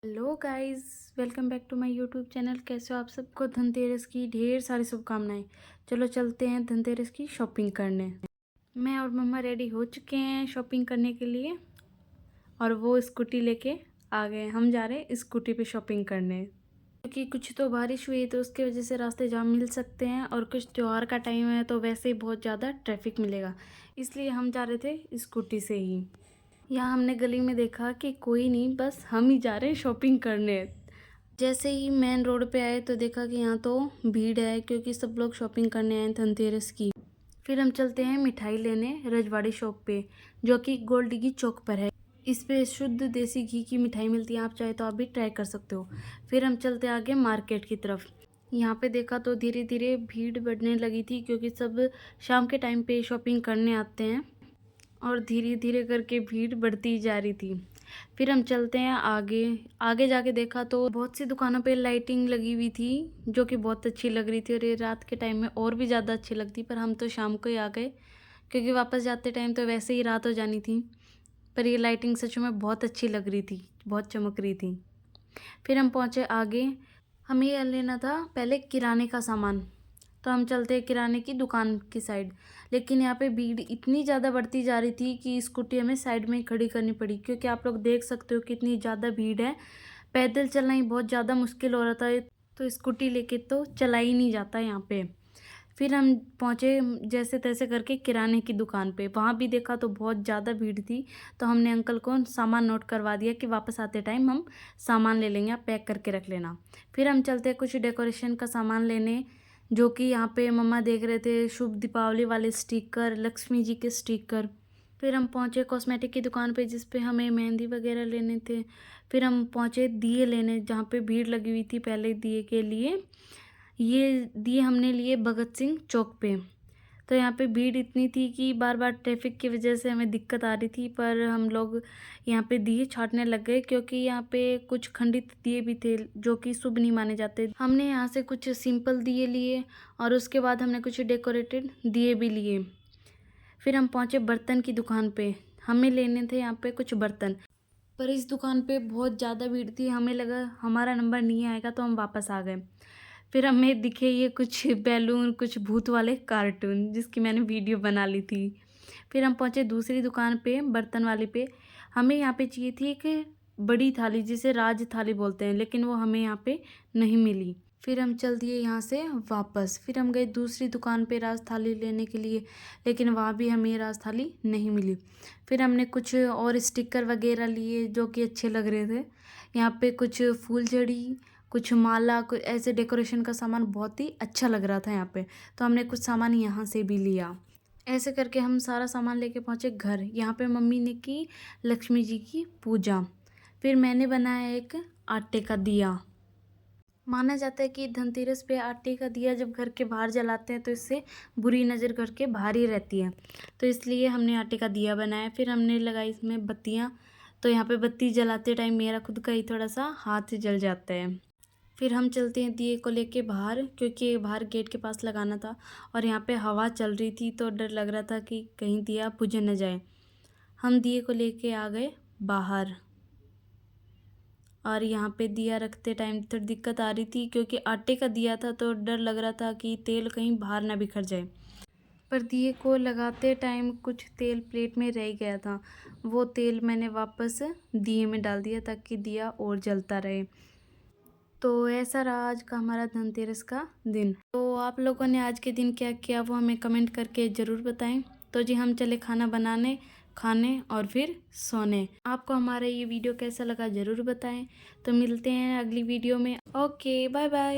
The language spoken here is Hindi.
Hello guys, welcome back to my YouTube channel. कैसे हो आप? सबको धनतेरस की ढेर सारी शुभकामनाएं। चलो चलते हैं धनतेरस की शॉपिंग करने। मैं और मम्मा रेडी हो चुके हैं शॉपिंग करने के लिए और वो स्कूटी लेके आ गए। हम जा रहे हैं स्कूटी पे शॉपिंग करने क्योंकि कुछ तो बारिश हुई तो उसके वजह से रास्ते जाम मिल सकते हैं और कुछ त्यौहार का टाइम है तो वैसे ही बहुत ज़्यादा ट्रैफिक मिलेगा, इसलिए हम जा रहे थे स्कूटी से ही। यहाँ हमने गली में देखा कि कोई नहीं, बस हम ही जा रहे हैं शॉपिंग करने। जैसे ही मेन रोड पे आए तो देखा कि यहाँ तो भीड़ है क्योंकि सब लोग शॉपिंग करने आए धनतेरस की। फिर हम चलते हैं मिठाई लेने रजवाड़ी शॉप पे, जो कि गोल्ड चौक पर है। इस पे शुद्ध देसी घी की मिठाई मिलती है, आप चाहे तो आप भी ट्राई कर सकते हो। फिर हम चलते आगे मार्केट की तरफ। यहाँ पे देखा तो धीरे धीरे भीड़ बढ़ने लगी थी क्योंकि सब शाम के टाइम पे शॉपिंग करने आते हैं और धीरे धीरे करके भीड़ बढ़ती जा रही थी। फिर हम चलते हैं आगे। आगे जाके देखा तो बहुत सी दुकानों पे लाइटिंग लगी हुई थी जो कि बहुत अच्छी लग रही थी और ये रात के टाइम में और भी ज़्यादा अच्छी लगती, पर हम तो शाम को ही आ गए क्योंकि वापस जाते टाइम तो वैसे ही रात हो जानी थी। पर ये लाइटिंग सच में बहुत अच्छी लग रही थी, बहुत चमक रही थी। फिर हम पहुँचे आगे। हमें ये लेना था पहले किराने का सामान, तो हम चलते हैं किराने की दुकान की साइड। लेकिन यहाँ पे भीड़ इतनी ज़्यादा बढ़ती जा रही थी कि स्कूटी हमें साइड में ही खड़ी करनी पड़ी क्योंकि आप लोग देख सकते हो कितनी ज़्यादा भीड़ है। पैदल चलना ही बहुत ज़्यादा मुश्किल हो रहा था, तो स्कूटी लेके तो चला ही नहीं जाता यहाँ पे। फिर हम पहुँचे जैसे तैसे करके किराने की दुकान पे। वहाँ भी देखा तो बहुत ज़्यादा भीड़ थी, तो हमने अंकल को सामान नोट करवा दिया कि वापस आते टाइम हम सामान ले लेंगे, आप पैक करके रख लेना। फिर हम चलते कुछ डेकोरेशन का सामान लेने, जो कि यहाँ पे मम्मा देख रहे थे शुभ दीपावली वाले स्टिकर, लक्ष्मी जी के स्टिकर। फिर हम पहुँचे कॉस्मेटिक की दुकान पे जिस पे हमें मेहंदी वगैरह लेने थे। फिर हम पहुँचे दिए लेने, जहाँ पे भीड़ लगी हुई थी पहले दिए के लिए। ये दिए हमने लिए भगत सिंह चौक पे। तो यहाँ पे भीड़ इतनी थी कि बार बार ट्रैफिक की वजह से हमें दिक्कत आ रही थी, पर हम लोग यहाँ पे दिए छाँटने लग गए क्योंकि यहाँ पे कुछ खंडित दिए भी थे जो कि शुभ नहीं माने जाते। हमने यहाँ से कुछ सिंपल दिए लिए और उसके बाद हमने कुछ डेकोरेटेड दिए भी लिए। फिर हम पहुँचे बर्तन की दुकान पे। हमें लेने थे यहाँ पे कुछ बर्तन, पर इस दुकान पे बहुत ज़्यादा भीड़ थी, हमें लगा हमारा नंबर नहीं आएगा तो हम वापस आ गए। फिर हमें दिखे ये कुछ बैलून, कुछ भूत वाले कार्टून जिसकी मैंने वीडियो बना ली थी। फिर हम पहुँचे दूसरी दुकान पे, बर्तन वाली पे। हमें यहाँ पे चाहिए थी एक बड़ी थाली जिसे राज थाली बोलते हैं, लेकिन वो हमें यहाँ पे नहीं मिली। फिर हम चल दिए यहाँ से वापस। फिर हम गए दूसरी दुकान पे राज थाली लेने के लिए, लेकिन वहाँ भी हमें राज थाली नहीं मिली। फिर हमने कुछ और स्टिकर वगैरह लिए जो कि अच्छे लग रहे थे। यहाँ पे कुछ फूलझड़ी, कुछ माला, कुछ ऐसे डेकोरेशन का सामान बहुत ही अच्छा लग रहा था यहाँ पे, तो हमने कुछ सामान यहाँ से भी लिया। ऐसे करके हम सारा सामान लेके पहुँचे घर। यहाँ पे मम्मी ने की लक्ष्मी जी की पूजा। फिर मैंने बनाया एक आटे का दिया। माना जाता है कि धनतेरस पे आटे का दिया जब घर के बाहर जलाते हैं तो इससे बुरी नज़र घर के बाहर ही रहती है, तो इसलिए हमने आटे का दिया बनाया। फिर हमने लगाई इसमें बत्तियाँ, तो यहाँ पे बत्ती जलाते टाइम मेरा खुद का ही थोड़ा सा हाथ जल जाता है। फिर हम चलते हैं दिए को लेके बाहर क्योंकि बाहर गेट के पास लगाना था और यहाँ पे हवा चल रही थी तो डर लग रहा था कि कहीं दिया बुझ न जाए। हम दिए को लेके आ गए बाहर और यहाँ पे दिया रखते टाइम थोड़ी दिक्कत आ रही थी क्योंकि आटे का दिया था तो डर लग रहा था कि तेल कहीं बाहर ना बिखर जाए। पर दिए को लगाते टाइम कुछ तेल प्लेट में रह गया था, वो तेल मैंने वापस दिए में डाल दिया ताकि दिया और जलता रहे। तो ऐसा रहा आज का हमारा धनतेरस का दिन। तो आप लोगों ने आज के दिन क्या किया वो हमें कमेंट करके ज़रूर बताएं। तो जी हम चले खाना बनाने, खाने और फिर सोने। आपको हमारा ये वीडियो कैसा लगा ज़रूर बताएं। तो मिलते हैं अगली वीडियो में। Okay, bye bye.